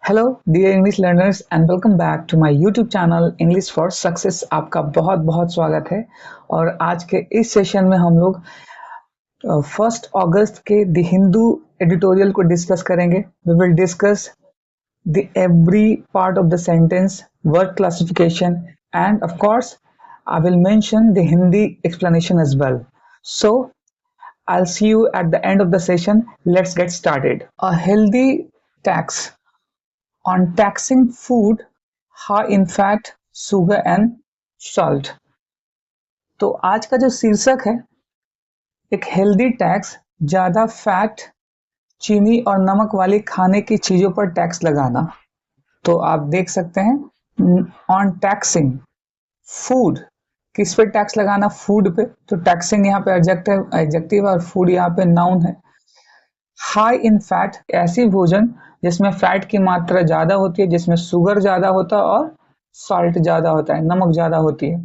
Hello dear English learners and welcome back to my YouTube channel English for success. आपका बहुत बहुत स्वागत है। और आज के इस सेशन में हम लोग 1 अगस्त के द हिंदू एडिटोरियल को डिस्कस करेंगे। We will discuss the every part of the sentence, word classification and of course I will mention the Hindi explanation as well. So I'll see you at the end of the session. Let's get started. A healthy tax on taxing food high in fat, sugar and salt। तो आज का जो शीर्षक है, एक healthy tax, ज्यादा fat, चीनी और नमक वाली खाने की चीजों पर टैक्स लगाना। तो आप देख सकते हैं ऑन टैक्सिंग फूड, किस पे टैक्स लगाना? फूड पे। तो टैक्सिंग यहाँ पे एडजेक्टिव और फूड यहाँ पे नाउन है। हाई इन फैट, ऐसी भोजन जिसमें फैट की मात्रा ज्यादा होती है, जिसमें शुगर ज्यादा होता है और सॉल्ट ज्यादा होता है, नमक ज्यादा होती है।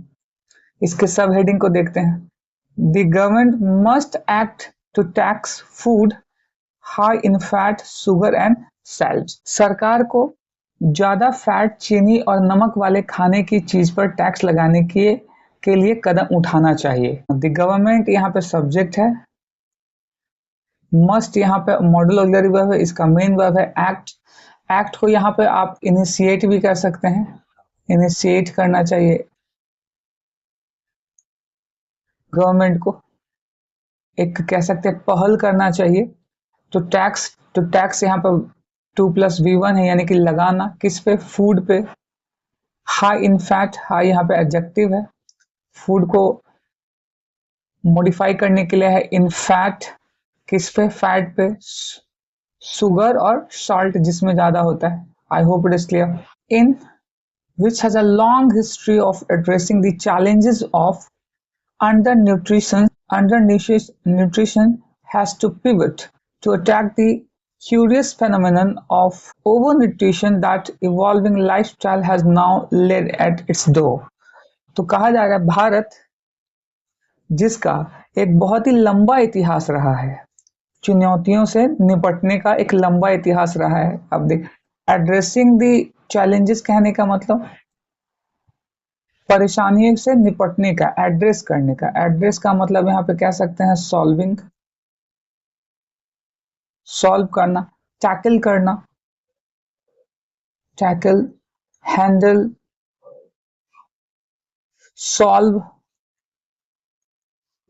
इसके सब हेडिंग को देखते हैं। The government must act to tax food high in fat, sugar and salt. सरकार को ज्यादा फैट, चीनी और नमक वाले खाने की चीज पर टैक्स लगाने के लिए कदम उठाना चाहिए। द गवर्नमेंट यहाँ पे सब्जेक्ट है, मस्ट यहाँ पे मॉडल ऑक्सिलरी वर्ब है, इसका मेन वर्ब है एक्ट। एक्ट को यहाँ पे आप इनिशिएट भी कर सकते हैं, इनिशिएट करना चाहिए गवर्नमेंट को, एक कह सकते हैं पहल करना चाहिए। तो टैक्स यहाँ पर 2+V1 है, यानी कि लगाना। किस पे? फूड पे। हाई इन फैट, हाई यहाँ पे एडजेक्टिव है, फूड को मॉडिफाई करने के लिए है इन फैट। किस पे? फैट पे। शुगर और सॉल्ट जिसमें ज्यादा होता है। I hope it is clear. In which has a long history of addressing the challenges of undernutrition, undernutrition has to pivot to attack the curious phenomenon of overnutrition that evolving lifestyle has now laid at its door। तो कहा जा रहा है भारत, जिसका एक बहुत ही लंबा इतिहास रहा है, चुनौतियों से निपटने का एक लंबा इतिहास रहा है। अब देख, एड्रेसिंग द चैलेंजेस कहने का मतलब परेशानियों से निपटने का, एड्रेस करने का। एड्रेस का मतलब यहाँ पे कह सकते हैं सॉल्विंग, सॉल्व करना, टैकल करना, टैकल, हैंडल, सॉल्व,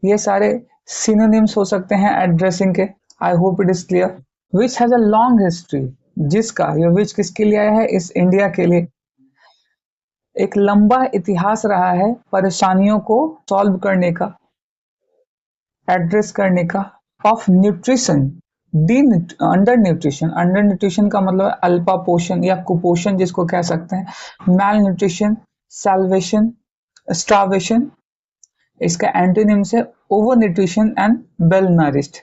ये सारे सिनोनिम्स हो सकते हैं एड्रेसिंग के। आई hope it is clear. Which has a long history, जिसका, ये विच किसके लिए आया है? इस इंडिया के लिए एक लंबा इतिहास रहा है परेशानियों को सॉल्व करने का, एड्रेस करने का। Of nutrition, under nutrition, under nutrition का मतलब अल्पा पोषण या कुपोषण जिसको कह सकते हैं। मैल न्यूट्रिशन, सैल्वेशन, स्टार्वेशन, इसका एंटोनिम्स है over nutrition and well nourished,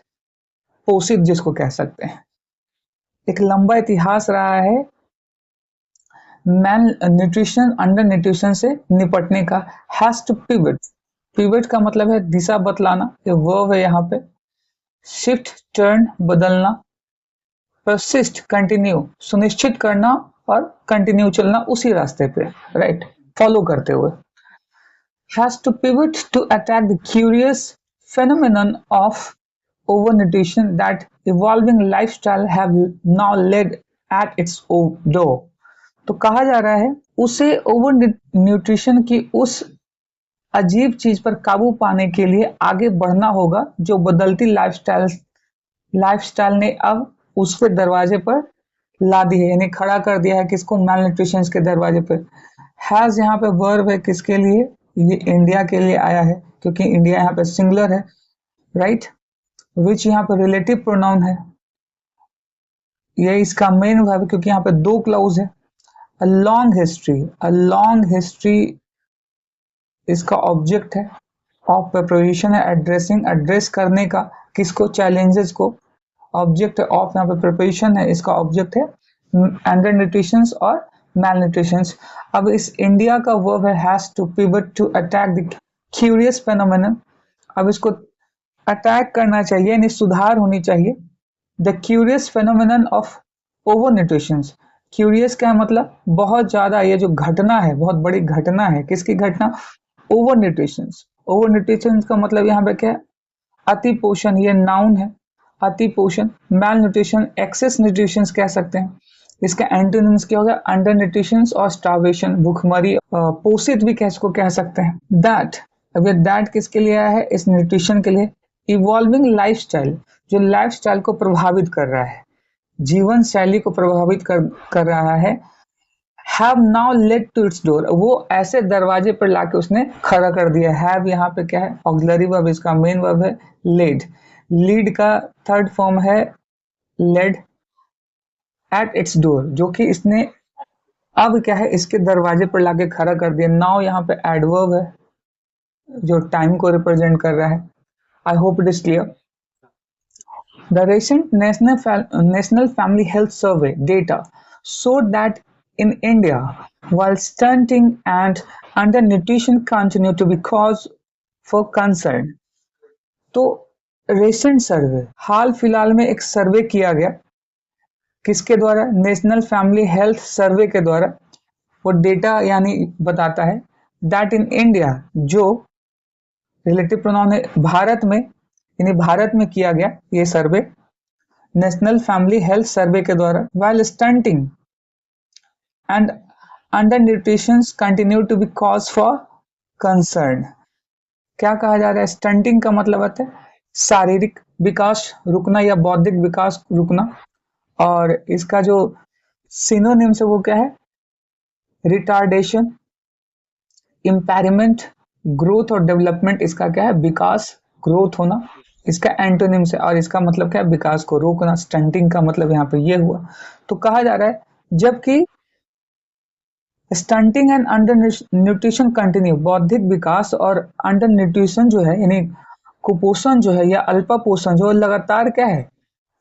पोषित जिसको कह सकते हैं। एक लंबा इतिहास रहा है मैल न्यूट्रिशन, अंडर न्यूट्रिशन से निपटने का। हैज टू पिवट, पिवट का मतलब है दिशा बतलाना, ये वर्ब है यहाँ पे। शिफ्ट, टर्न, बदलना। परसिस्ट, कंटिन्यू, सुनिश्चित करना और कंटिन्यू चलना उसी रास्ते पे, राइट, फॉलो करते हुए। Has to pivot to attack the curious phenomenon of overnutrition that evolving lifestyle have now led at its door। तो कहा जा रहा है उसे ओवर न्यूट्रिशन की उस अजीब चीज पर काबू पाने के लिए आगे बढ़ना होगा जो बदलती लाइफस्टाइल ने अब उसके दरवाजे पर ला दी है, यानी खड़ा कर दिया है। किसको? मैल न्यूट्रिशन के दरवाजे पर। हैज यहाँ पे वर्ब है, किसके लिए? ये इंडिया के लिए आया है, क्योंकि इंडिया यहाँ पे सिंगुलर है, राइट। विच यहाँ पे रिलेटिव प्रोनाउन है, ये इसका मेन वर्ब है, क्योंकि यहाँ पे दो क्लाउज है। A long history, a long history इसका ऑब्जेक्ट है। ऑफ प्रिपरेशन है, एड्रेसिंग, एड्रेस करने का, किसको? चैलेंजेस को। ऑब्जेक्ट ऑफ यहाँ पे प्रिपरेशन है, इसका ऑब्जेक्ट है अंडर न्यूट्रिशन और मैलन्यूट्रिशन। अब इस इंडिया का वर्ब है has to pivot to attack the curious phenomenon. अब इसको अटैक करना चाहिए, यानी सुधार होनी चाहिए। The curious phenomenon of over nutrition, curious क्या है मतलब बहुत ज्यादा, ये जो घटना है बहुत बड़ी घटना है। किसकी घटना? Over nutrition. ओवर न्यूट्रिशन का मतलब यहाँ पे क्या है? अति पोषण, ये नाउन है। अति पोषण। मैल न्यूट्रिशन, एक्सेस न्यूट्रिशन कह सकते हैं। इसका एंटोनिम्स क्या होगा? अंडर न्यूट्रिशन और स्टार्वेशन, भूखमरी। पोषित भी कैसे कह सकते हैं। दैट, अब ये दैट किसके लिए आया है? इस न्यूट्रिशन के लिए। इवॉल्विंग लाइफस्टाइल, जो लाइफस्टाइल को प्रभावित कर रहा है, जीवन शैली को प्रभावित कर रहा है। Have now led to its door, वो ऐसे दरवाजे पर लाके उसने खड़ा कर दिया। हैव यहाँ पे क्या है? ऑक्सिलरी वर्ब, इसका मेन वर्ब है लेड। लीड का थर्ड फॉर्म है लेड। एट इट्स डोर, जो कि इसने अब क्या है? इसके दरवाजे पर लाके खड़ा कर दिया। नाउ यहाँ पे एडवर्ब है जो टाइम को रिप्रेजेंट कर रहा है। I hope it is clear. The recent National Family Health Survey data showed that in India, while stunting and undernutrition continue to be cause for concern, तो recent सर्वे, हाल फिलहाल में एक सर्वे किया गया। किसके द्वारा? नेशनल फैमिली हेल्थ सर्वे के द्वारा। वो डेटा यानी बताता है दैट इन इंडिया, जो रिलेटिव प्रोनाउन है भारत में, यानी भारत में किया गया ये सर्वे नेशनल फैमिली हेल्थ सर्वे के द्वारा। while stunting and undernutrition continue to be cause for concern। क्या कहा जा रहा है? स्टंटिंग का मतलब होता है शारीरिक विकास रुकना या बौद्धिक विकास रुकना, और इसका जो सिनोनिम से वो क्या है? रिटार्डेशन, इम्पेयरमेंट, ग्रोथ और डेवलपमेंट। इसका क्या है? विकास, ग्रोथ होना। इसका एंटोनिम से, और इसका मतलब क्या है? विकास को रोकना। स्टंटिंग का मतलब यहाँ पे ये हुआ। तो कहा जा रहा है जबकि stunting and under nutrition continue, बौद्धिक विकास और अंडर न्यूट्रिशन जो है यानी कुपोषण जो है या अल्प पोषण जो लगातार क्या है?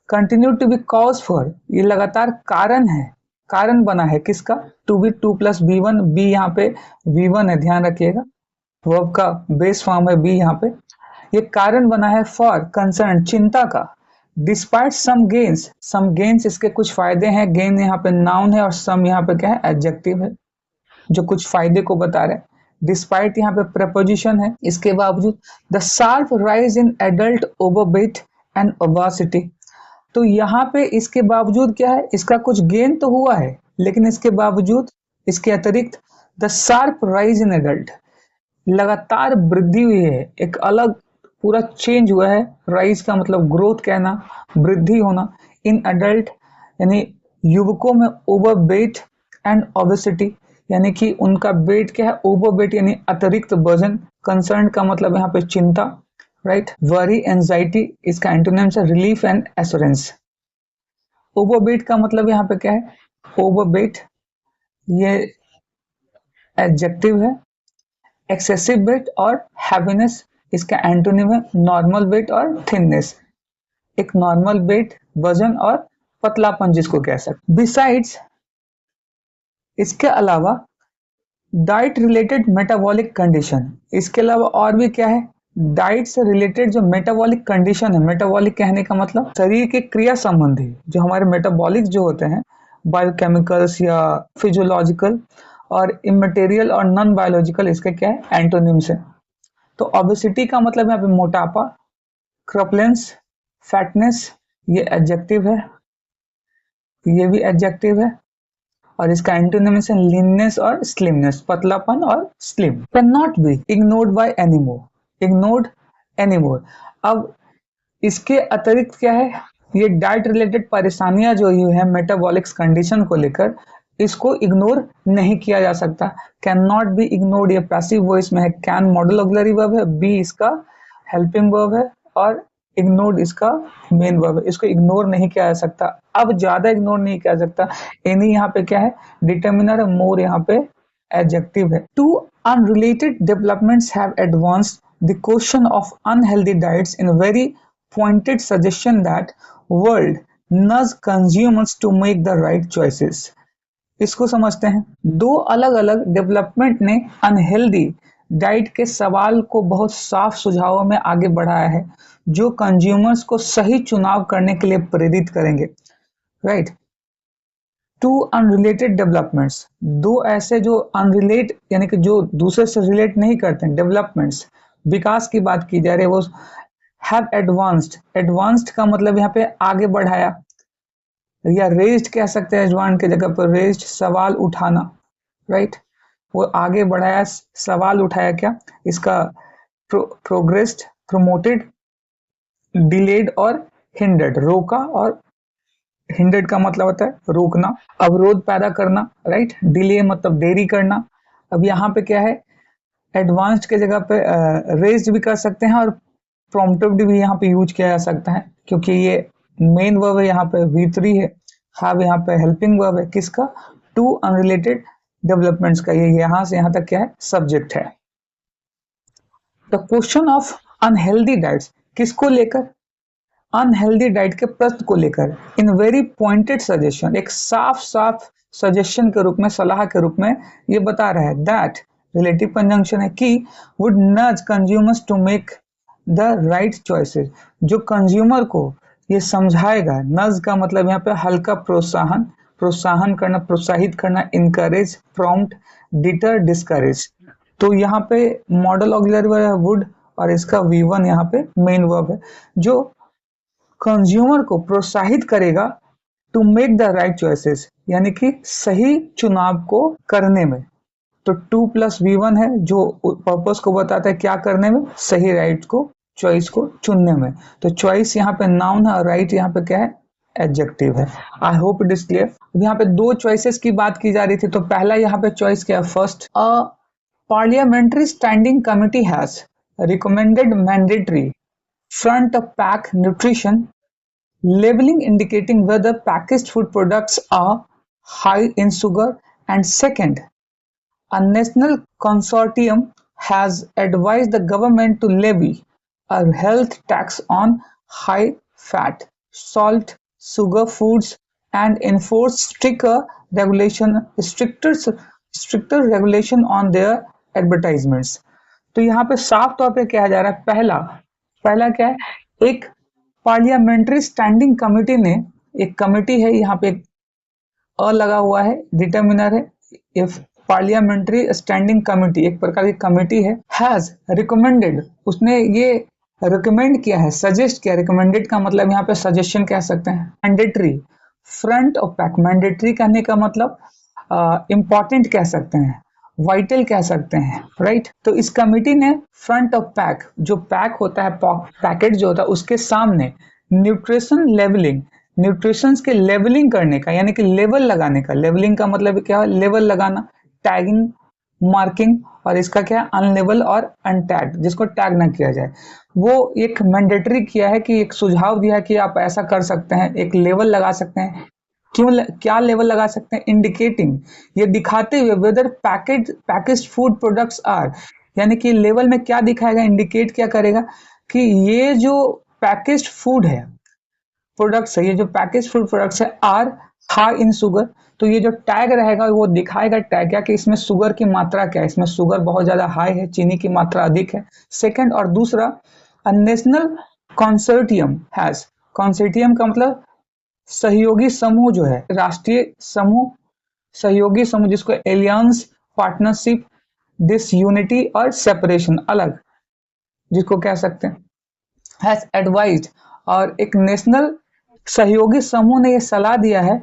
Continue to be cause for, ये लगातार कारण है, कारण बना है। किसका? To be, two plus be one, be यहाँ पे वी वन है, ध्यान रखिएगा। वर्ब का बेस फॉर्म है बी यहाँ पे। ये कारण बना है फॉर कंसर्न, चिंता का। डिस्पाइट सम गेन्स, इसके कुछ फायदे हैं। गेन यहाँ पे नाउन है और सम यहाँ पे क्या है? एडजेक्टिव है जो कुछ फायदे को बता रहे हैं। डिस्पाइट यहाँ पे प्रपोजिशन है। इसके बावजूद the sharp rise in adult overweight and obesity, तो यहाँ पे इसके बावजूद क्या है? इसका कुछ गेन तो हुआ है, लेकिन इसके बावजूद, इसके अतिरिक्त the sharp rise in adult, लगातार वृद्धि हुई है, एक अलग पूरा चेंज हुआ है। राइज का मतलब ग्रोथ कहना, वृद्धि होना। इन अडल्ट यानी युवकों में ओवरवेट एंड ओबेसिटी, यानी कि उनका वेट क्या है? ओवरवेट यानी अतिरिक्त वजन। कंसर्न का मतलब यहाँ पे चिंता, राइट। वरी, एंजाइटी, इसका एंटोनिम्स है रिलीफ एंड एश्योरेंस। ओवरवेट का मतलब यहाँ पे क्या है? ओवरवेट ये एडजेक्टिव है। एक्सेसिव वेट और हैवीनेस, इसका एंटोनिम है नॉर्मल वेट और थिननेस। एक नॉर्मल वेट वजन और पतलापन जिसको कह सकते। बिसाइड्स, इसके अलावा डाइट रिलेटेड मेटाबॉलिक कंडीशन, इसके अलावा और भी क्या है? डाइट से रिलेटेड जो मेटाबॉलिक कंडीशन है, मेटाबॉलिक कहने का मतलब शरीर के क्रिया संबंधी, जो हमारे मेटाबॉलिक जो होते हैं बायोकेमिकल्स या फिजियोलॉजिकल, और इमटेरियल और नॉन बायोलॉजिकल, इसके क्या है? एंटोनिम्स है। तो ओबेसिटी का मतलब यहाँ पे मोटापा, क्रपलेंस, फैटनेस, ये एडजेक्टिव है, ये भी एडजेक्टिव है। और इसका एंटोनिम्स है लीननेस और स्लिमनेस, पतलापन और slim. Can not be ignored bye anymore, ignored anymore. अब इसके अतिरिक्त क्या है? ये डाइट रिलेटेड परेशानियां जो हुई है मेटाबॉलिक्स कंडीशन को लेकर, इसको इग्नोर नहीं किया जा सकता। कैन नॉट बी इग्नोर्ड ये पैसिव वॉइस में है। कैन मॉडल ऑक्सिलरी वर्ब है, बी इसका हेल्पिंग वर्ब है, और इग्नोर्ड इसका मेन वर्ब है। इसको इग्नोर नहीं किया जा सकता। अब ज्यादा इग्नोर नहीं किया जा सकता। एनी यहाँ पे क्या है? डिटर्मिनर है। मोर यहाँ पे एडजेक्टिव है। Two unrelated developments have advanced the question of unhealthy diets in a very pointed suggestion that world nudge consumers to make the right choices। इसको समझते हैं। दो अलग अलग डेवलपमेंट ने अनहेल्दी डाइट के सवाल को बहुत साफ सुझावों में आगे बढ़ाया है, जो कंज्यूमर्स को सही चुनाव करने के लिए प्रेरित करेंगे, राइट। टू अनरिलेटेड डेवलपमेंट्स, दो ऐसे जो अनरिलेट यानी कि जो दूसरे से रिलेट नहीं करते हैं, डेवलपमेंट्स, विकास की बात की जा रही है, वो हैव एडवांस्ड, एडवांस्ड का मतलब यहाँ पे आगे बढ़ाया, या रेज्ड कह सकते हैं, एडवांस की जगह पर रेज्ड सवाल उठाना, राइट, वो आगे बढ़ाया, सवाल उठाया, क्या इसका प्रोग्रेस्ड, प्रमोटेड, डिलेड और हिंडर्ड, रोका, और हिंडर्ड का मतलब होता है रोकना, अवरोध पैदा करना, राइट, डिले मतलब देरी करना। अब यहाँ पे क्या है, एडवांस्ड के जगह पे रेज्ड भी कर सकते हैं और प्रॉम्प्टेड भी यहाँ पे यूज किया जा सकता है, क्योंकि ये मेन वर्ब है, यहाँ पे V3 है, हैव यहाँ पे हेल्पिंग वर्ब है, किसका, टू अनरिलेटेड डेवलपमेंट्स का, ये यहाँ से यहाँ तक क्या है, सब्जेक्ट है। The question of unhealthy diets, किसको लेकर, अनहेल्दी डाइट के प्रश्न को लेकर, इन वेरी पॉइंटेड सजेशन, एक साफ साफ सजेशन के रूप में, सलाह के रूप में ये बता रहा है, दैट रिलेटिव कंजंक्शन है कि would nudge consumers to make the right choices, जो कंज्यूमर को ये समझाएगा, नज का मतलब यहाँ पे हल्का प्रोत्साहन, प्रोत्साहन करना, प्रोत्साहित करना, इनकरेज, प्रॉम्प्ट, डिटर, डिस्करेज। तो यहाँ पे मॉडल ऑक्सिलरी वर्ब है वुड, और इसका V1 यहाँ पे मेन वर्ब है, जो कंज्यूमर को प्रोत्साहित करेगा to make the right choices, यानी कि सही चुनाव को करने में। तो 2+V1 है जो पर्पस को बताता है, क्या करने में, सही, राइट को, चॉइस को चुनने में। तो चॉइस यहाँ पे नाउन है और राइट यहाँ पे क्या है, एडजेक्टिव है। I hope it is clear. यहाँ पे दो चॉइसेस की बात की जा रही थी, तो पहला यहाँ पे चॉइस क्या है, first, a parliamentary standing committee has recommended mandatory front of pack nutrition labeling indicating whether packaged food products are high in sugar, and second, a national consortium has advised the government to levy a health tax on high fat, salt, sugar foods and enforce stricter regulation on their advertisements। तो यहाँ पे साफ तौर पे कहा जा रहा है, पहला पहला क्या है, एक पार्लियामेंट्री स्टैंडिंग कमेटी ने, एक कमेटी है, यहाँ पे अ लगा हुआ है, डिटर्मिनर है, इफ पार्लियामेंट्री स्टैंडिंग कमेटी एक प्रकार की कमेटी है, हैज रिकमेंडेड, उसने ये रिकमेंड किया है, सजेस्ट किया, रिकमेंडेड का मतलब यहाँ पे सजेशन कह सकते हैं, mandatory, front of pack, mandatory कहने का मतलब इंपॉर्टेंट कह सकते हैं, वाइटल कह सकते हैं, राइट। तो इस कमेटी ने फ्रंट ऑफ पैक, जो पैक होता है, पैकेट जो होता है, उसके सामने न्यूट्रिशन लेवलिंग, न्यूट्रिशन के लेवलिंग करने का, यानी कि लेवल लगाने का, लेवलिंग का मतलब क्या है, लेवल लगाना, टैगिंग, मार्किंग, और इसका क्या है, अनलेवल और अनटैग, जिसको टैग ना किया जाए, वो एक मैंडेटरी किया है, कि एक सुझाव दिया है कि आप ऐसा कर सकते हैं, एक लेवल लगा सकते हैं। क्यों, क्या लेवल लगा सकते हैं, इंडिकेटिंग, ये दिखाते हुए, whether packaged food products are, यानी कि लेवल में क्या दिखाएगा, इंडिकेट क्या करेगा, कि ये जो पैकेज्ड फूड है, प्रोडक्ट्स है, ये जो पैकेज फूड प्रोडक्ट्स है, आर हाई इन शुगर, तो ये जो टैग रहेगा वो दिखाएगा, टैग क्या, कि इसमें शुगर की मात्रा क्या है, इसमें शुगर बहुत ज्यादा हाई है, चीनी की मात्रा अधिक है, सेकंड। और दूसरा, नेशनल कंसोर्टियम हैज, कंसोर्टियम का मतलब सहयोगी समूह जो है, राष्ट्रीय समूह, सहयोगी समूह, जिसको एलियंस, पार्टनरशिप, डिसयूनिटी और सेपरेशन, अलग, जिसको कह सकते हैं, हैज एडवाइज्ड, और एक नेशनल सहयोगी समूह ने यह सलाह दिया है,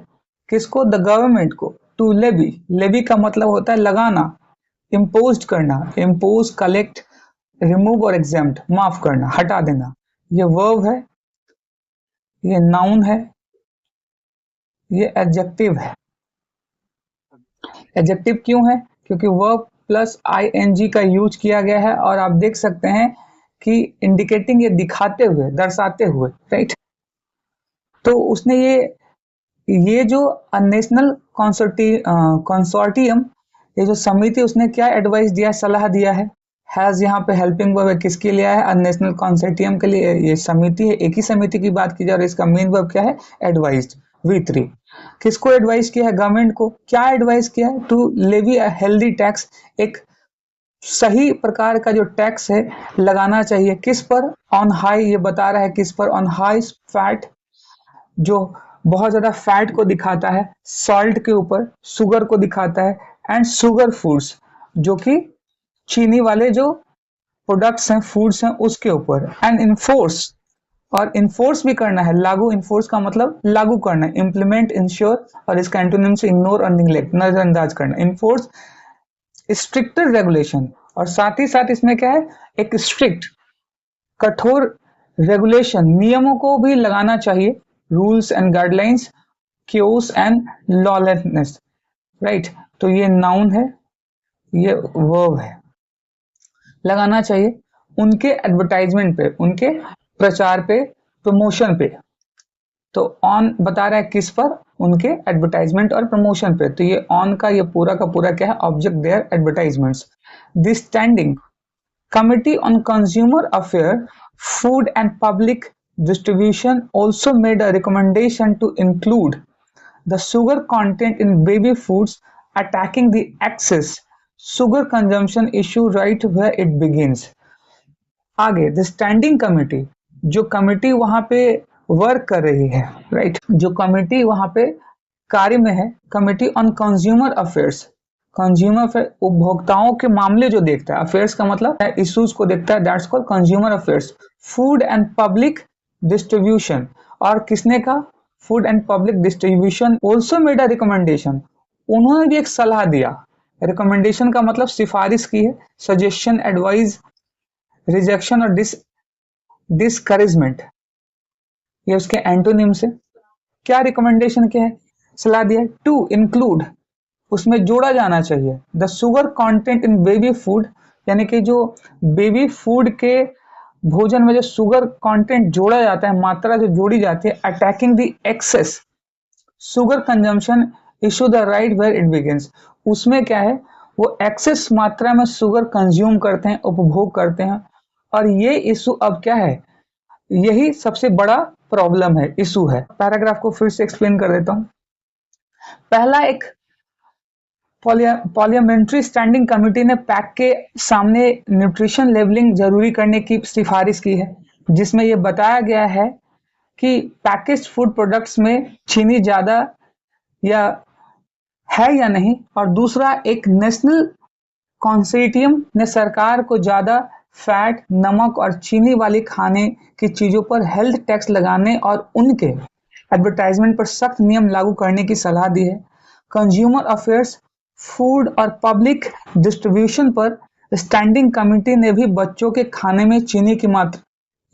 किसको, द गवर्नमेंट को, टू लेवी, लेवी का मतलब होता है लगाना, इम्पोज करना, इम्पोज, कलेक्ट, रिमूव और एग्जेम्प्ट, माफ करना, हटा देना। ये वर्ब है, ये नाउन है, ये एडजेक्टिव है। एडजेक्टिव क्यों है, क्योंकि वर्ब प्लस आईएनजी का यूज किया गया है, और आप देख सकते हैं कि इंडिकेटिंग, ये दिखाते हुए, दर्शाते हुए, राइट। तो उसने ये जो नेशनल कंसोर्टियम, ये जो समिति, उसने क्या एडवाइस दिया, सलाह दिया है, हैज यहाँ पे हेल्पिंग वर्ब है, किसके लिए है, नेशनल कंसोर्टियम के लिए, ये समिति है, एक ही समिति की बात की जा रही है, इसका मेन वर्ब क्या है, एडवाइज्ड, V3। किसको एडवाइस किया है, गवर्नमेंट को, क्या एडवाइस किया है, to levy a healthy tax, एक सही प्रकार का जो टैक्स है लगाना चाहिए, किस पर, ऑन हाई, ये बता रहा है किस पर, ऑन हाई फैट, जो बहुत ज्यादा फैट को दिखाता है, सॉल्ट के ऊपर शुगर को दिखाता है, एंड शुगर फूड्स जो कि चीनी वाले जो प्रोडक्ट्स हैं, फूड्स हैं, उसके ऊपर। एंड इन्फोर्स, और इन्फोर्स भी करना है, लागू, इन्फोर्स का मतलब लागू करना, इम्प्लीमेंट, इंश्योर, और इसका एंटोनिम से इग्नोर और निग्लेक्ट, नजरअंदाज करना। इन्फोर्स स्ट्रिक्टर रेगुलेशन, और साथ ही साथ इसमें क्या है, एक स्ट्रिक्ट कठोर रेगुलेशन, नियमों को भी लगाना चाहिए, rules and guidelines, chaos and lawlessness, right. तो ये नाउन है, ये वर्ब है। लगाना चाहिए उनके एडवर्टाइजमेंट पे, उनके प्रचार पे, प्रमोशन पे। तो ऑन बता रहा है किस पर, उनके एडवर्टाइजमेंट और प्रमोशन पे। तो ये ऑन का ये पूरा का पूरा क्या है, object their advertisements. This standing Committee on Consumer Affairs, Food and Public Distribution also made a recommendation to include the sugar content in baby foods, attacking the excess sugar consumption issue right where it begins. आगे the standing committee, जो committee वहां पे work कर रही है, right, जो committee वहां पे कार्य में है, committee on consumer affairs, consumer affair उपभोक्ताओं के मामले जो देखता है, अफेयर्स का मतलब इश्यूज को देखता है, that's called consumer affairs. Food and public distribution, और किसने का, food and public distribution also made a recommendation, उन्होंने भी एक सलाह दिया। रिकमेंडेशन का मतलब सिफारिश की है, सजेशन, एडवाइस, रिजेक्शन और डिस्करेजमेंट, ये उसके एंटोनिम्स है। क्या रिकमेंडेशन क्या है, सलाह दिया है, टू इंक्लूड, उसमें जोड़ा जाना चाहिए, the sugar content in baby food, यानी कि जो बेबी फूड के भोजन में जो शुगर कंटेंट जोड़ा जाता है, मात्रा जो जोड़ी जाती है, attacking the excess sugar consumption issue the right where it begins, उसमें क्या है, वो एक्सेस मात्रा में शुगर कंज्यूम करते हैं, उपभोग करते हैं, और ये इशू अब क्या है, यही सबसे बड़ा प्रॉब्लम है, इशू है। पैराग्राफ को फिर से एक्सप्लेन कर देता हूं। पहला, एक पार्लियामेंट्री स्टैंडिंग कमेटी ने पैक के सामने न्यूट्रिशन लेबलिंग जरूरी करने की सिफारिश की है, जिसमें यह बताया गया है कि पैकेज्ड फूड प्रोडक्ट्स में चीनी ज्यादा या है या नहीं, और दूसरा, एक नेशनल कॉन्सोर्टियम ने सरकार को ज्यादा फैट, नमक और चीनी वाली खाने की चीजों पर हेल्थ टैक्स लगाने और उनके एडवर्टाइजमेंट पर सख्त नियम लागू करने की सलाह दी है। कंज्यूमर अफेयर्स, फूड और पब्लिक डिस्ट्रीब्यूशन पर स्टैंडिंग कमेटी ने भी बच्चों के खाने में चीनी की मात्रा,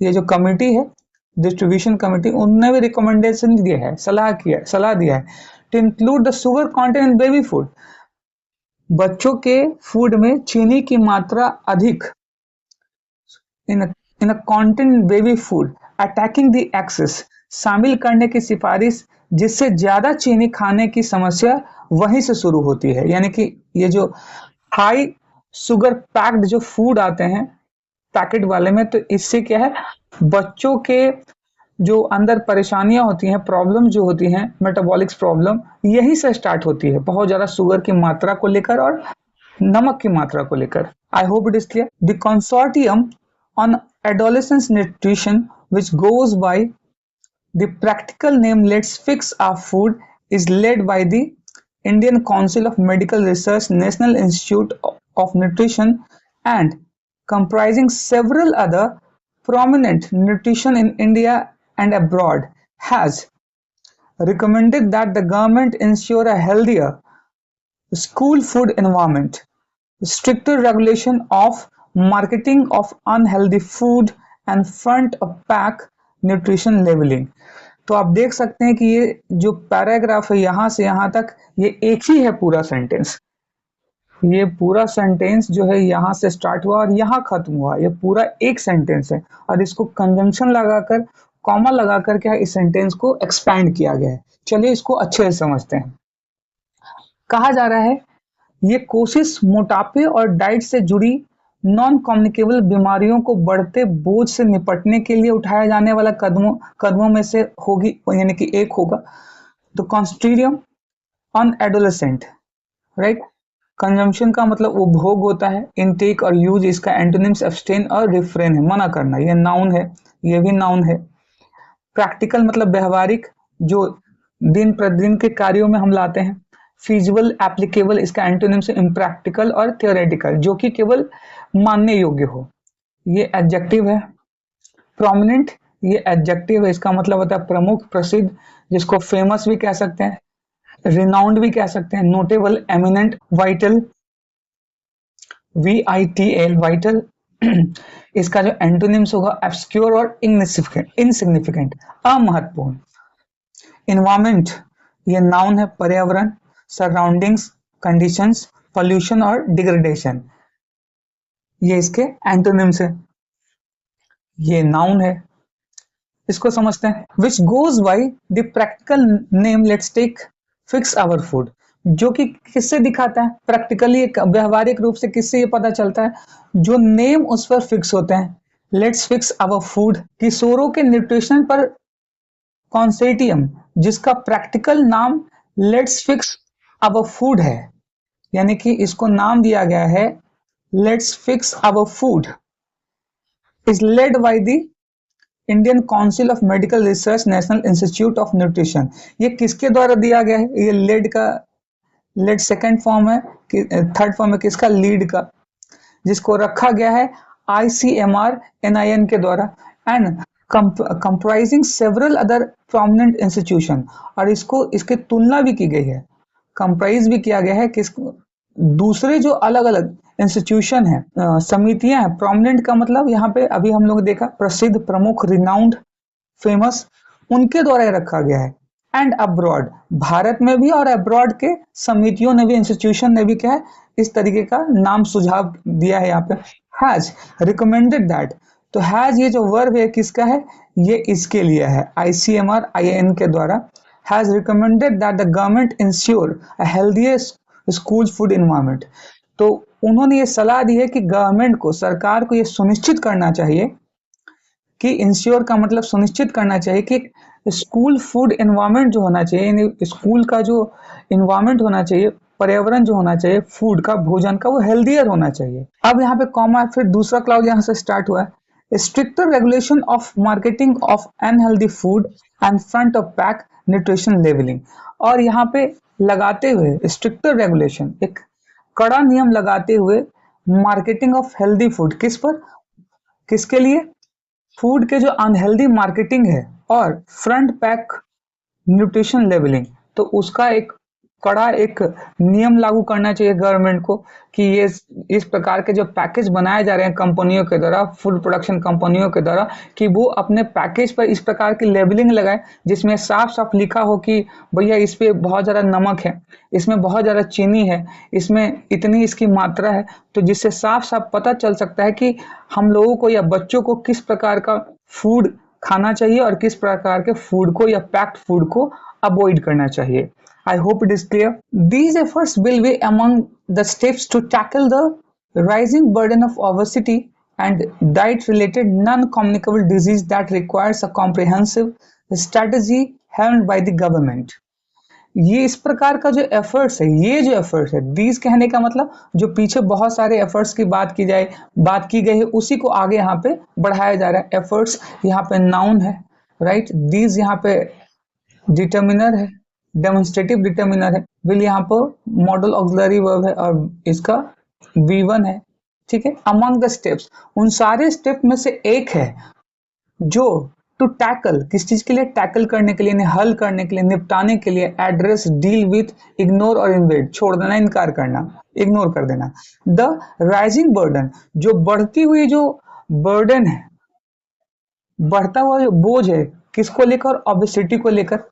ये जो कमेटी है डिस्ट्रीब्यूशन कमेटी, उनने भी रिकमेंडेशन दिया है, सलाह दिया है, to include the sugar content in baby food, बच्चों के फूड में चीनी की मात्रा अधिक, in a content baby food, attacking the excess, शामिल करने की सिफारिश, जिससे ज्यादा चीनी खाने की समस्या वहीं से शुरू होती है। यानी कि ये जो हाई शुगर पैक्ड जो फूड आते हैं पैकेट वाले में, तो इससे क्या है, बच्चों के जो अंदर परेशानियां होती हैं, प्रॉब्लम जो होती हैं, मेटाबॉलिक्स प्रॉब्लम, यही से स्टार्ट होती है, बहुत ज्यादा शुगर की मात्रा को लेकर और नमक की मात्रा को लेकर। आई hope it is clear. The consortium on adolescence nutrition which goes by the practical name Let's Fix Our Food is led by the Indian Council of Medical Research, National Institute of Nutrition, and comprising several other prominent nutrition in India and abroad, has recommended that the government ensure a healthier school food environment, stricter regulation of marketing of unhealthy food, and front of pack nutrition labeling। तो आप देख सकते हैं कि ये जो paragraph है यहां से यहां तक, ये एक ही है पूरा सेंटेंस, ये पूरा सेंटेंस जो है यहां से स्टार्ट हुआ और यहां खत्म हुआ, ये पूरा एक सेंटेंस है, और इसको कंजंक्शन लगाकर, कॉमा लगाकर क्या इस सेंटेंस को एक्सपैंड किया गया है। चलिए इसको अच्छे से समझते हैं। कहा जा रहा है, ये कोशिश मोटापे और डाइट से जुड़ी नॉन कम्युनिकेबल बीमारियों को बढ़ते बोझ से निपटने के लिए उठाया जाने वाला कदमों में से होगी, यानी कि एक होगा। The consortium on adolescent, right, consumption का मतलब उपभोग होता है, इनटेक और यूज, इसका एंटोनिम्स एब्सटेन और रिफ्रेन है, मना करना, ये नाउन है, ये भी नाउन है। प्रैक्टिकल मतलब व्यवहारिक, जो दिन प्रतिदिन के कार्यों में हम लाते हैं। फीजिबल, एप्लीकेबल, इसका एंटोनिम्स है इम्प्रैक्टिकल और थियोरेटिकल, जो कि केवल मानने योग्य हो, ये एडजेक्टिव है। प्रोमिनेंट, ये एडजेक्टिव है, इसका मतलब होता है प्रमुख, प्रसिद्ध, जिसको फेमस भी कह सकते हैं, रिनाउंड भी कह सकते हैं। Notable, eminent, vital, VITL, vital. इसका जो एंटोनिम्स होगा ऑब्स्क्योर और इनसिग्निफिकेंट, अमहत्वपूर्ण। इन्वायरमेंट, ये नाउन है, पर्यावरण। सराउंडिंग्स, कंडीशंस, पॉल्यूशन और डिग्रेडेशन, ये इसके एंटोनिम्स है। ये नाउन है, इसको समझते हैं। Which goes by the practical name, let's take fix our food, जो कि किससे दिखाता है प्रैक्टिकली, व्यवहारिक रूप से किससे ये पता चलता है, जो नेम उस पर फिक्स होते हैं। लेट्स फिक्स आवर फूड, किशोरों के न्यूट्रिशन पर कॉन्सेटियम, जिसका प्रैक्टिकल नाम लेट्स फिक्स आवर फूड है, यानी कि इसको नाम दिया गया है let's fix our food, is led by the Indian Council of Medical Research, National Institute of Nutrition. ये किसके द्वारा दिया गया है? ये लेड का, लेड सेकंड फॉर्म है, थर्ड फॉर्म है किसका? लीड का, जिसको रखा गया है ICMR NIN के द्वारा, and comprising several other prominent institution, और इसको, इसकी तुलना भी की गई है, कंप्राइज भी किया गया है किस, दूसरे जो अलग अलग इंस्टीट्यूशन है, समितियां हैं। प्रोमिनेंट का मतलब यहाँ पे अभी हम लोग देखा प्रसिद्ध, प्रमुख, रिनाउंड, फेमस, उनके द्वारा रखा गया है। एंड अब्रॉड, भारत में भी और अब्रॉड के समितियों ने भी, इंस्टीट्यूशन ने भी क्या है, इस तरीके का नाम सुझाव दिया है यहाँ पे। हैज रिकमेंडेड दैट, तो हैज ये जो वर्ब है किसका है? ये इसके लिए है, ICMR IN के द्वारा। Has recommended that the government ensure a healthier school food environment, तो उन्होंने ये सलाह दी है कि गवर्नमेंट को, सरकार को ये सुनिश्चित करना चाहिए कि, इंश्योर का मतलब सुनिश्चित करना चाहिए कि स्कूल फूड एनवायरनमेंट जो होना चाहिए, यानी स्कूल का जो एनवायरनमेंट होना चाहिए, पर्यावरण जो होना चाहिए फूड का, भोजन का, वो हेल्दियर होना चाहिए। अब यहाँ पे कॉमा, फिर दूसरा क्लाउज यहाँ से स्टार्ट हुआ है, stricter regulation of marketing of unhealthy food and front of pack nutrition labelling, और यहाँ पे लगाते हुए स्ट्रिक्टर रेगुलेशन, एक कड़ा नियम लगाते हुए मार्केटिंग ऑफ हेल्दी फूड, किस पर, किसके लिए? फूड के जो अनहेल्दी मार्केटिंग है, और फ्रंट पैक न्यूट्रिशन लेवलिंग, तो उसका एक कड़ा एक नियम लागू करना चाहिए गवर्नमेंट को, कि ये इस प्रकार के जो पैकेज बनाए जा रहे हैं कंपनियों के द्वारा, फूड प्रोडक्शन कंपनियों के द्वारा, कि वो अपने पैकेज पर इस प्रकार की लेबलिंग लगाए जिसमें साफ साफ लिखा हो कि भैया इस पे बहुत ज़्यादा नमक है, इसमें बहुत ज़्यादा चीनी है, इसमें इतनी इसकी मात्रा है, तो जिससे साफ साफ पता चल सकता है कि हम लोगों को या बच्चों को किस प्रकार का फूड खाना चाहिए और किस प्रकार के फूड को या पैक्ड फूड को अवॉइड करना चाहिए। I hope it is clear. These efforts will be among the steps to tackle the rising burden of obesity and diet-related non-communicable disease that requires a comprehensive strategy held by the government. ये इस प्रकार का जो efforts है, ये जो efforts है, these कहने का मतलब जो पीछे बहुत सारे एफर्ट्स की बात की जाए, बात की गई है, उसी को आगे यहाँ पे बढ़ाया जा रहा है। एफर्ट्स यहाँ पे नाउन है, राइट, दीज यहाँ पे डिटर्मिनर है, डेमोन्स्ट्रेटिव डिटर्मिनर है, विल यहाँ पर मॉडल ऑक्सिलरी वर्ब है, और इसका V1 है, ठीक है। अमंग द स्टेप्स, उन सारे स्टेप में से एक है जो टू टैकल, किस चीज के लिए? टैकल करने के लिए, हल करने के लिए, निपटाने के लिए, एड्रेस, डील विथ, इग्नोर और इन्वेड, छोड़ देना, इनकार करना, इग्नोर कर देना। द राइजिंग बर्डन, जो बढ़ती हुई जो बर्डन है, बढ़ता हुआ जो बोझ है, किसको लेकर? ओबेसिटी को लेकर।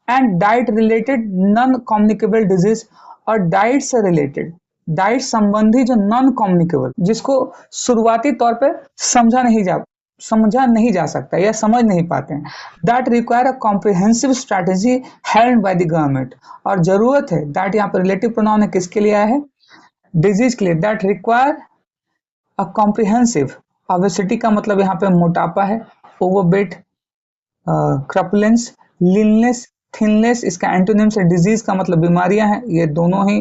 And diet related non communicable disease, और डाइट से रिलेटेड, डाइट संबंधी जो नॉन कम्युनिकेबल, जिसको शुरुआती तौर पे समझा नहीं जा सकता या समझ नहीं पाते हैं, that require a comprehensive strategy held by the government, और जरूरत है, दैट यहाँ पर रिलेटिव प्रोनाउन है, किसके लिए आया है? डिजीज के लिए। That require a comprehensive, obesity का मतलब यहाँ पे मोटापा है, ओवरवेट, क्रपुलेंस, लीननेस, थिननेस, इसका एंटोनिम्स है, डिजीज का मतलब बीमारियां हैं, ये दोनों ही,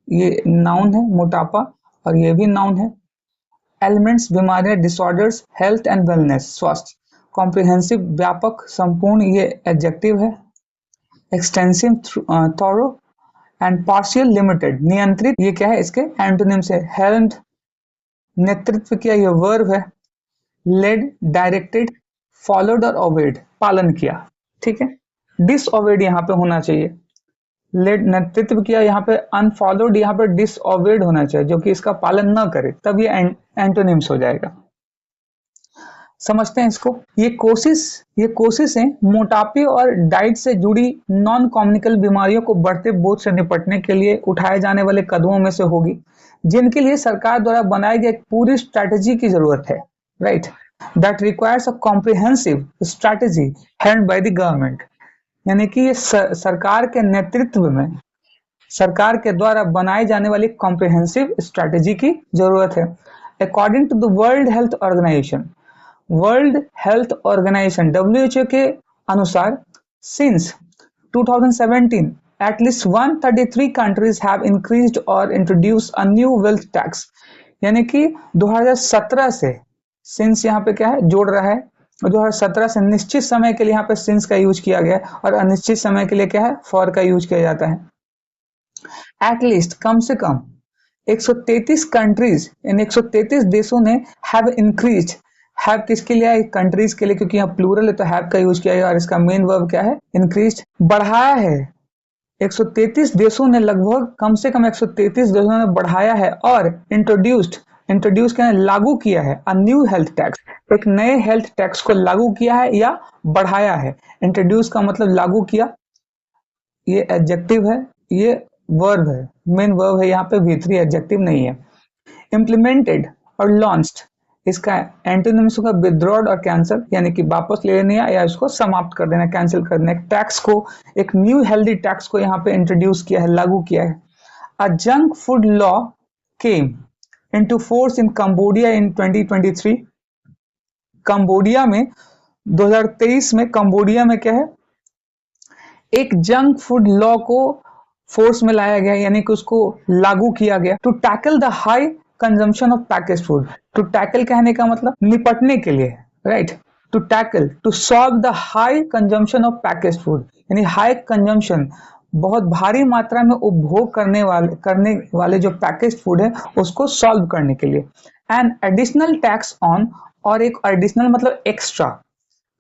ये नाउन है, मोटापा, और ये भी नाउन है। एलिमेंट्स, बीमारियां, डिसऑर्डर्स, हेल्थ एंड वेलनेस, स्वास्थ्य। कॉम्प्रिहेंसिव, व्यापक, संपूर्ण, ये एडजेक्टिव है। Extensive, thorough and partial, limited, नियंत्रित, ये क्या है इसके एंटोनिम से। हेल्म्ड, नेतृत्व किया, ये वर्ब है। लेड, डायरेक्टेड, फॉलोड और ओबेड, पालन किया, ठीक है। डिसओबेड यहाँ पे होना चाहिए। लेड, नेतृत्व किया, यहाँ पे अनफॉलोड, यहाँ पे डिसओबेड होना चाहिए, जो कि इसका पालन न करे, तब ये एंटोनिम्स हो जाएगा। समझते हैं इसको। ये कोशिशें मोटापे और डाइट से जुड़ी नॉन कम्युनिकल बीमारियों को बढ़ते बोझ से निपटने के लिए उठाए जाने वाले कदमों में से होगी, जिनके लिए सरकार द्वारा बनाई गई एक पूरी स्ट्रैटेजी की जरूरत है, right, that requires a comprehensive strategy held by the government. यानी कि ये सरकार के नेतृत्व में, सरकार के द्वारा बनाई जाने वाली कॉम्प्रिहेंसिव स्ट्रैटेजी की जरूरत है। According to the World Health Organization WHO के अनुसार, since 2017 at least 133 countries have increased or introduced a new wealth tax। यानी कि 2017 से, सिंस यहाँ पे क्या है, जोड़ रहा है, 2017 से निश्चित समय के लिए यहाँ पे सिंस का यूज किया गया है, और अनिश्चित समय के लिए क्या है, फॉर का यूज किया जाता है। एटलीस्ट, कम से कम 133 कंट्रीज, इन 133 देशों ने हैव इंक्रीज्ड, हैव किसके लिए है, कंट्रीज के लिए, क्योंकि यहाँ प्लूरल है तो हैव का यूज किया है, और इसका मेन वर्ब क्या है, इंक्रीज्ड, बढ़ाया है। 133 देशों ने, लगभग कम से कम 133 देशों ने बढ़ाया है, और इंट्रोड्यूस क्या है, लागू किया है, अ न्यू हेल्थ टैक्स, एक नए हेल्थ टैक्स को लागू किया है या बढ़ाया है। इंट्रोड्यूस का मतलब लागू किया, ये एडजेक्टिव है, ये वर्ब है, मेन वर्ब है, यहाँ पे V3, एडजेक्टिव नहीं है। इम्प्लीमेंटेड और लॉन्च्ड, इसका एंटोनिम्स होगा विथड्रॉड और कैंसिल, यानी कि वापस ले लेना या इसको समाप्त कर देना, कैंसिल कर देना। टैक्स को, एक न्यू हेल्दी टैक्स को यहाँ पे इंट्रोड्यूस किया है, लागू किया है। A junk food law came into force in Cambodia in 2023। Cambodia में 2023 में, कंबोडिया में क्या है, एक जंक फूड लॉ को फोर्स में लाया गया, यानी कि उसको लागू किया गया, to tackle the high consumption of package food. To tackle कहने का मतलब निपटने के लिए, right, to tackle, to solve the high consumption of package food, यानी हाई कंजम्पशन, बहुत भारी मात्रा में उपभोग करने वाले जो पैकेज फूड है, उसको सॉल्व करने के लिए। एंड एडिशनल टैक्स ऑन, और एक एडिशनल मतलब एक्स्ट्रा,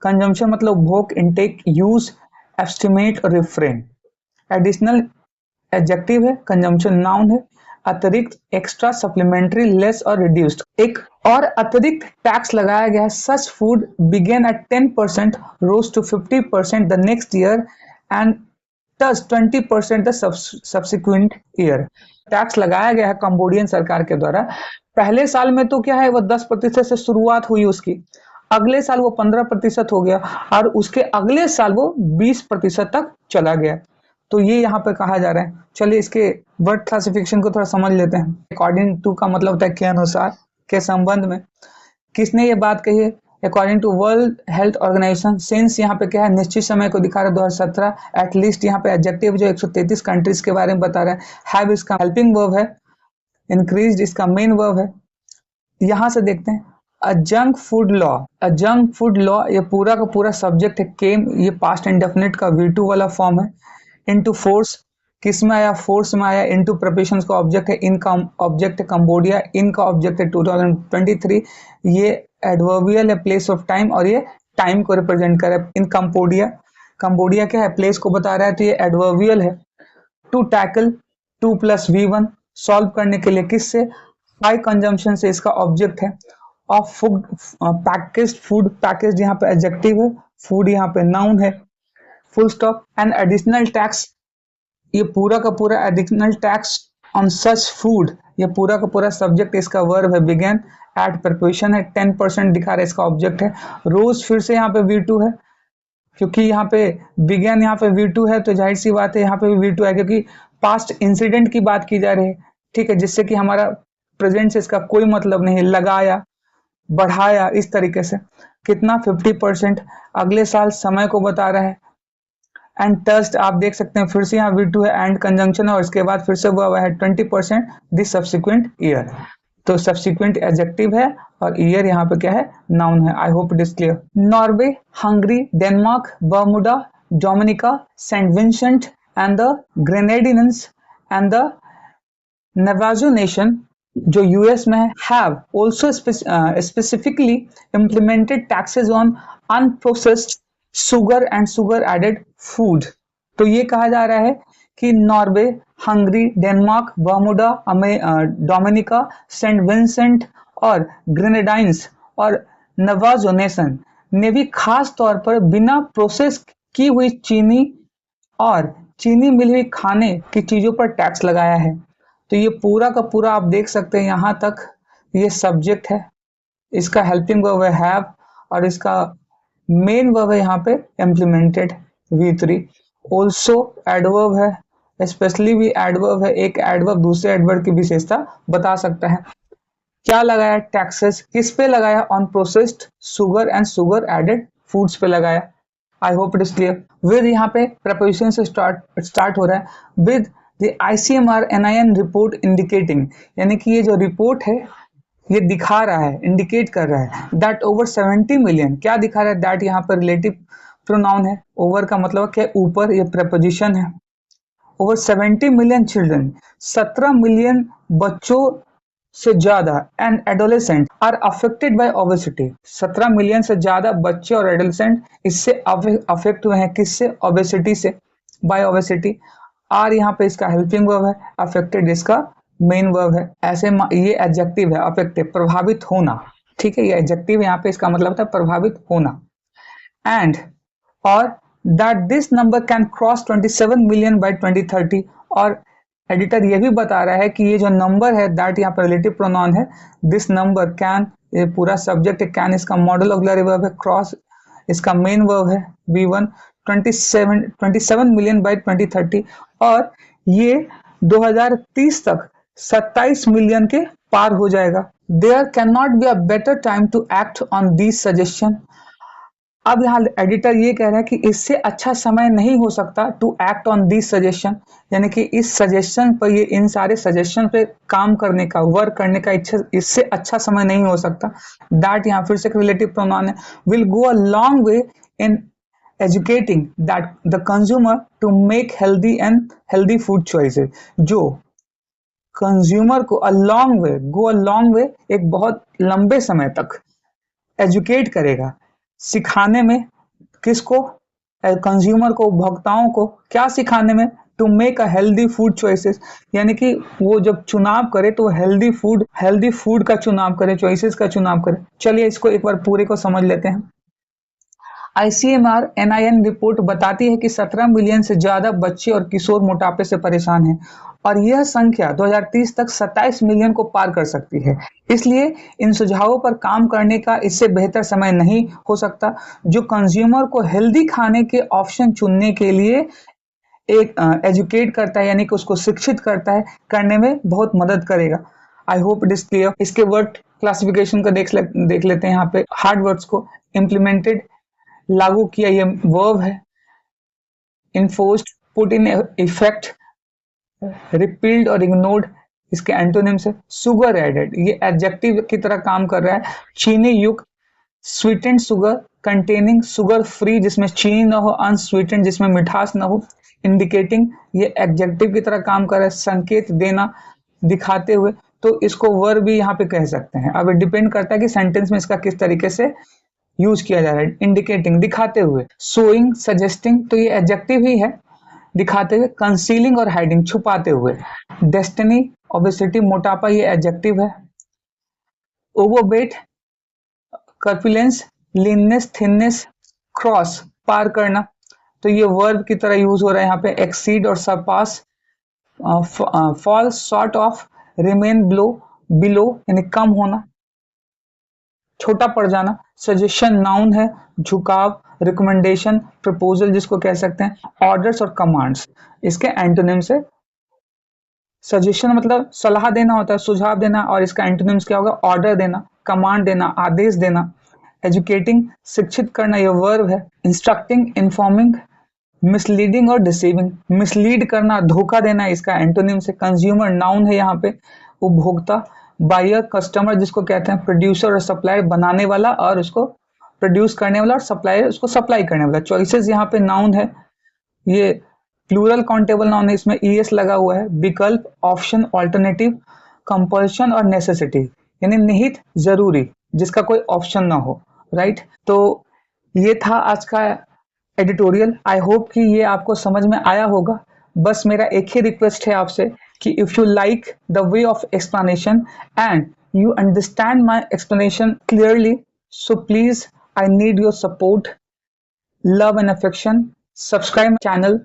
कंजम्पशन मतलब उपभोग, इनटेक, यूज, एस्टिमेट और रिफ्रेन। एडिशनल एडजेक्टिव है, कंजम्पशन नाउन है, अतिरिक्त, एक्स्ट्रा, सप्लीमेंट्री, लेस और रिड्यूस्ड। एक और अतिरिक्त टैक्स लगाया गया है, such food began at 10%, rose to 50% the next year, and touch 20% the subsequent year. Tax लगाया गया है कंबोडियन सरकार के द्वारा। पहले साल में तो क्या है, वो 10% से शुरुआत हुई उसकी, अगले साल वो 15% हो गया, और उसके अगले साल वो 20% तक चला गया। तो ये यहाँ पे कहा जा रहा है। चलिए इसके वर्ड क्लासिफिकेशन को थोड़ा समझ लेते हैं। अकॉर्डिंग टू का मतलब होता है के अनुसार, के संबंध में। किसने ये बात कही है, according to World Health Organization. Since यहाँ पे क्या है, निश्चित समय को दिखा रहा है 2017। एटलीस्ट यहाँ पे एडजेक्टिव जो 133 कंट्रीज के बारे में बता रहा है। हैव इसका हेल्पिंग वर्ब है, इंक्रीज इसका मेन वर्ब है। यहाँ से देखते हैं, अ जंक फूड लॉ, अ जंक फूड लॉ, ये पूरा का पूरा सब्जेक्ट है केम, ये पास्ट इंडेफिनिट का V2 वाला फॉर्म है। इनटू फोर्स, किस में आया, फोर्स में आया। इनटू प्रिपरेशंस का ऑब्जेक्ट है, इनका ऑब्जेक्ट है कंबोडिया, इनका ऑब्जेक्ट है 2023। ये एडवर्बियल है, प्लेस ऑफ टाइम, और ये टाइम को रिप्रेजेंट कर रहा है। इन कंबोडिया, कंबोडिया क्या है, प्लेस को बता रहा है, तो ये एडवर्बियल है। टू टैकल, 2 + V1, सॉल्व करने के लिए, किससे, हाई कंजम्पशन से, इसका ऑब्जेक्ट है। Of food, packaged food, packaged यहाँ पे एडजेक्टिव है, फूड यहाँ पे नाउन है, full stop. And additional tax, ये पूरा का पूरा additional tax on such food, ये पूरा का पूरा सब्जेक्ट इसका वर्ब है, बिगेन, एट प्रिपरेशन है, 10% दिखा रहा है, इसका ऑब्जेक्ट है। रोज फिर से यहाँ पे V2 है, क्योंकि यहाँ पे बिगेन, यहाँ पे V2 है, तो जाहिर सी बात है यहाँ पे भी V2 है, क्योंकि पास्ट इंसिडेंट की बात की जा रही है, ठीक है, जिससे कि हमारा प्रेजेंट से इसका कोई मतलब नहीं। लगाया, बढ़ाया, इस तरीके से। कितना, 50%, अगले साल समय को बता रहा है। एंड टस्ट, आप देख सकते हैं फिर से यहाँ V2 है, एंड कंजंक्शन है, और इसके बाद फिर से हुआ है 20% दिस सब्सिक्वेंट ईयर। तो सब्सिक्वेंट एडजेक्टिव है, और ईयर यहाँ पे क्या है, नाउन है। I hope it is clear. Norway, Hungary, Denmark, Bermuda, Dominica, Saint Vincent and the Grenadines and the Navajo nation जो यूएस में है have also specifically implemented taxes on unprocessed sugar and sugar added food. तो ये कहा जा रहा है कि Norway, Hungary, Denmark, Bermuda, Dominica, Saint Vincent और ग्रेनेडाइंस और नवाजो नेशन ने भी खास तौर पर बिना प्रोसेस की हुई चीनी और चीनी मिली हुई खाने की चीजों पर टैक्स लगाया है। तो ये पूरा का पूरा आप देख सकते हैं, यहाँ तक ये सब्जेक्ट है, इसका हेल्पिंग वर्ब है हैव और इसका मेन वर्ब है यहाँ पे इम्प्लीमेंटेड V3। ऑल्सो एडवर्ब है, स्पेशली भी एडवर्ब है, एक एडवर्ब दूसरे एडवर्ब की विशेषता बता सकता है। क्या लगाया? टैक्सेस। किस पे लगाया? On processed sugar and sugar added foods पे लगाया। I hope it is clear. With यहाँ पे प्रपोजिशन से स्टार्ट हो रहा है with the ICMR NIN report indicating, यानी कि ये जो रिपोर्ट है ये दिखा रहा है, इंडिकेट कर रहा है दैट ओवर 70 मिलियन। क्या दिखा रहा है? दैट यहाँ पर रिलेटिव प्रोनाउन है, ओवर का मतलब क्या? ऊपर, ये प्रपोजिशन है। ओवर 70 मिलियन चिल्ड्रन, 17 मिलियन बच्चों से ज्यादा and adolescent are affected by obesity. 17 million से ज्यादा बच्चे और एडोलेसेंट इससे अफेक्ट हुए हैं। किससे? ओबेसिटी से, बाय ओबेसिटी। आर यहाँ पे इसका हेल्पिंग वर्ब है, अफेक्टेड इसका मेन वर्ब है। ऐसे ये एडजेक्टिव है, अफेक्टेड, प्रभावित होना। ठीक है, ये एडजेक्टिव यहाँ पे इसका मतलब होता है प्रभावित होना। एंड और that this number can cross 27 million bye 2030। और एडिटर ये भी बता रहा है कि ये जो नंबर है, दैट यहाँ पर रिलेटिव प्रोनाउन है, दिस नंबर कैन, ये पूरा सब्जेक्ट है, कैन इसका मॉडल ऑक्सिलरी वर्ब है, क्रॉस इसका मेन वर्ब है V1, 27 मिलियन बाय 2030। और ये 2030 तक 27 मिलियन के पार हो जाएगा। There can not be a better time to act on this suggestion. अब यहाँ एडिटर ये कह रहा है कि इससे अच्छा समय नहीं हो सकता to act on this suggestion, यानी कि इस सजेशन पर, ये इन सारे सजेशन पे काम करने का, वर्क करने का इससे अच्छा समय नहीं हो सकता। दैट यहाँ फिर से रिलेटिव प्रोनाउन है, will go a long way in educating that the consumer to make healthy food choices. जो कंज्यूमर को a long way, go a long वे, एक बहुत लंबे समय तक एजुकेट करेगा, सिखाने में। किसको? कंज्यूमर को, उपभोक्ताओं को। क्या सिखाने में? To make a healthy food choices, यानी कि वो जब चुनाव करे तो हेल्दी फूड का चुनाव करे, चॉइसेस का चुनाव करे। चलिए इसको एक बार पूरे को समझ लेते हैं। ICMR NIN रिपोर्ट बताती है कि 17 मिलियन से ज्यादा बच्चे और किशोर मोटापे से परेशान हैं और यह संख्या 2030 तक 27 मिलियन को पार कर सकती है। इसलिए इन सुझावों पर काम करने का इससे बेहतर समय नहीं हो सकता, जो कंज्यूमर को हेल्दी खाने के ऑप्शन चुनने के लिए एक एजुकेट करता है, यानी कि उसको शिक्षित करता है, करने में बहुत मदद करेगा। आई होप इट इज क्लियर। इसके वर्ड क्लासिफिकेशन का देख लेते हैं। यहाँ पे हार्ड वर्ड्स को इम्प्लीमेंटेड, लागू किया, ये वर्ब है। Enforced, put in effect, repealed और इग्नोर्ड इसके एंटोनिम्स है। सुगर एडेड, ये एडजेक्टिव की तरह काम कर रहा है। चीनी युक्त, sweetened sugar containing, sugar free जिसमें चीनी ना हो, अनस्वीटेंड जिसमें मिठास ना हो। इंडिकेटिंग, ये एडजेक्टिव की तरह काम कर रहा है, संकेत देना, दिखाते हुए। तो इसको वर्ब भी यहाँ पे कह सकते हैं। अब डिपेंड करता है कि सेंटेंस में इसका किस तरीके से यूज किया जा रहा है। इंडिकेटिंग, दिखाते हुए। शोइंग, सजेस्टिंग, तो ये एडजेक्टिव ही है, दिखाते हुए। कंसीलिंग और हाइडिंग, छुपाते हुए। डेस्टिनी, ओबेसिटी, मोटापा, ये एडजेक्टिव है। ओवरवेट, कर्पुलेंस, लीननेस, थिननेस, क्रॉस, पार करना, तो ये वर्ब की तरह यूज हो रहा है यहाँ पे। एक्सीड और surpass, fall short of, remain below यानी कम होना, छोटा पड़ जाना। सजेशन नाउन है, झुकाव, रिकमेंडेशन, प्रपोजल जिसको कह सकते हैं। ऑर्डर्स और कमांड्स इसके एंटोनिम्स है। सजेशन मतलब सलाह देना होता है, सुझाव देना, और इसका एंटोनिम्स क्या होगा? ऑर्डर देना, कमांड देना, आदेश देना। एजुकेटिंग, शिक्षित करना, यह वर्ब है। इंस्ट्रक्टिंग, इन्फॉर्मिंग, मिसलीडिंग और डिसीविंग, मिसलीड करना, धोखा देना, इसका एंटोनिम्स है। कंज्यूमर नाउन है यहाँ पे, उपभोक्ता। बायर, कस्टमर जिसको कहते हैं। प्रोड्यूसर और सप्लायर, बनाने वाला और उसको प्रोड्यूस करने वाला और सप्लायर उसको सप्लाई करने वाला। चॉइसेस यहाँ पे नाउन है, ये प्लूरल काउंटेबल नाउन है, इसमें ईएस लगा हुआ है। विकल्प, ऑप्शन, ऑल्टरनेटिव, कंपल्शन और नेसेसिटी, यानी निहित, जरूरी, जिसका कोई ऑप्शन ना हो, राइट। तो ये था आज का एडिटोरियल। आई होप कि ये आपको समझ में आया होगा। बस मेरा एक ही रिक्वेस्ट है आपसे कि if you like the way of explanation and you understand my explanation clearly, so please, I need your support, love and affection. Subscribe my channel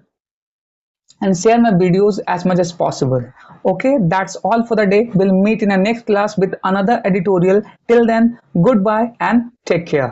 and share my videos as much as possible. Okay, that's all for the day. We'll meet in the next class with another editorial. Till then, goodbye and take care.